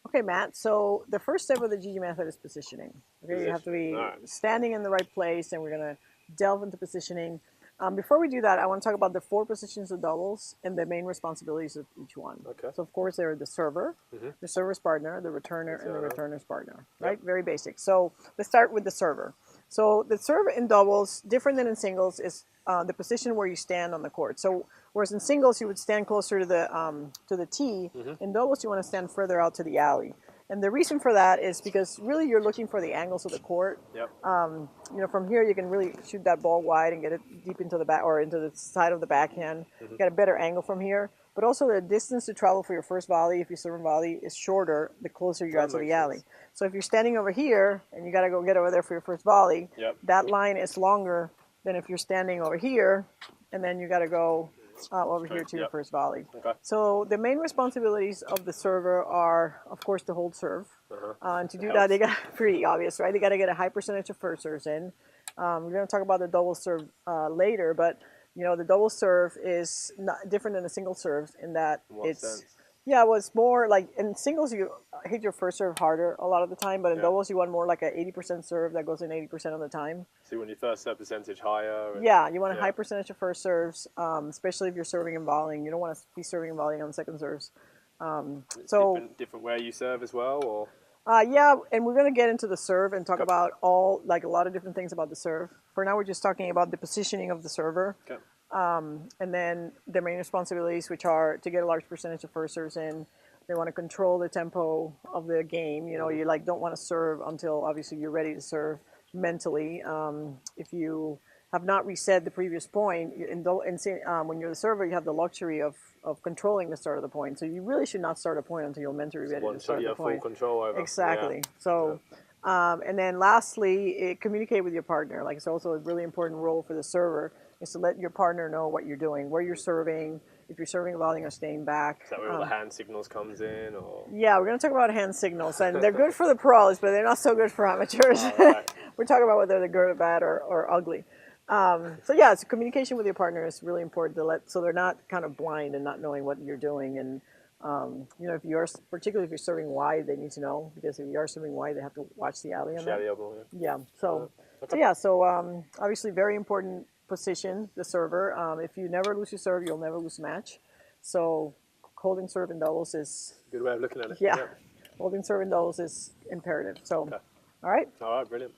Okay, Matt. So the first step of the Gigi method is positioning. Okay, you have to be standing in the right place, and we're gonna delve into positioning. Before we do that, I want to talk about the four positions of doubles and the main responsibilities of each one. Okay. So of course, they're the server, the server's partner, the returner, and the returner's partner. Right? Yep. Very basic. So let's start with the server. So the server in doubles, different than in singles, is the position where you stand on the court. So whereas in singles you would stand closer to the tee, in doubles you want to stand further out to the alley. And the reason for that is because really you're looking for the angles of the court. Yep. From here you can really shoot that ball wide and get it deep into the back or into the side of the backhand. Get a better angle from here. But also the distance to travel for your first volley, if you serve and volley, is shorter the closer you are to the alley. So if you're standing over here and you got to go get over there for your first volley, that line is longer than if you're standing over here and then you got to go over here to your first volley. Okay. So the main responsibilities of the server are, of course, to hold serve. And to do that, they got pretty obvious, right? They got to get a high percentage of first serves in. We're going to talk about the double serve later, but the double serve is not different than the single serve in that well, it's more like in singles you hit your first serve harder a lot of the time, but in doubles you want more like a 80% serve that goes in 80% of the time. So you want your first serve percentage higher? You want a high percentage of first serves, especially if you're serving and volleying. You don't want to be serving and volleying on second serves. So different where you serve as well, or? And we're going to get into the serve and talk about a lot of different things about the serve. For now, we're just talking about the positioning of the server. Okay. And then the main responsibilities, which are to get a large percentage of first serves in. They want to control the tempo of the game. You don't want to serve until obviously you're ready to serve mentally. If you have not reset the previous point, when you're the server, you have the luxury of controlling the start of the point. So you really should not start a point until you're mentally ready to start the point. Full control over. Exactly. Yeah. So, and then lastly, communicate with your partner. Like it's also a really important role for the server is to let your partner know what you're doing, where you're serving, if you're serving, volleying, or staying back. Is that where all the hand signals comes in? Or? Yeah, we're going to talk about hand signals, and they're good for the pros, but they're not so good for amateurs. Right. We're talking about whether they're good or bad or ugly. So communication with your partner is really important so they're not kind of blind and not knowing what you're doing. And particularly if you're serving wide, they need to know, because if you are serving wide, they have to watch the alley on that. So obviously very important position, the server. If you never lose your serve, you'll never lose a match. So holding serve in doubles is good way of looking at it. Yeah. Holding serve in doubles is imperative. So, all right. All right, brilliant.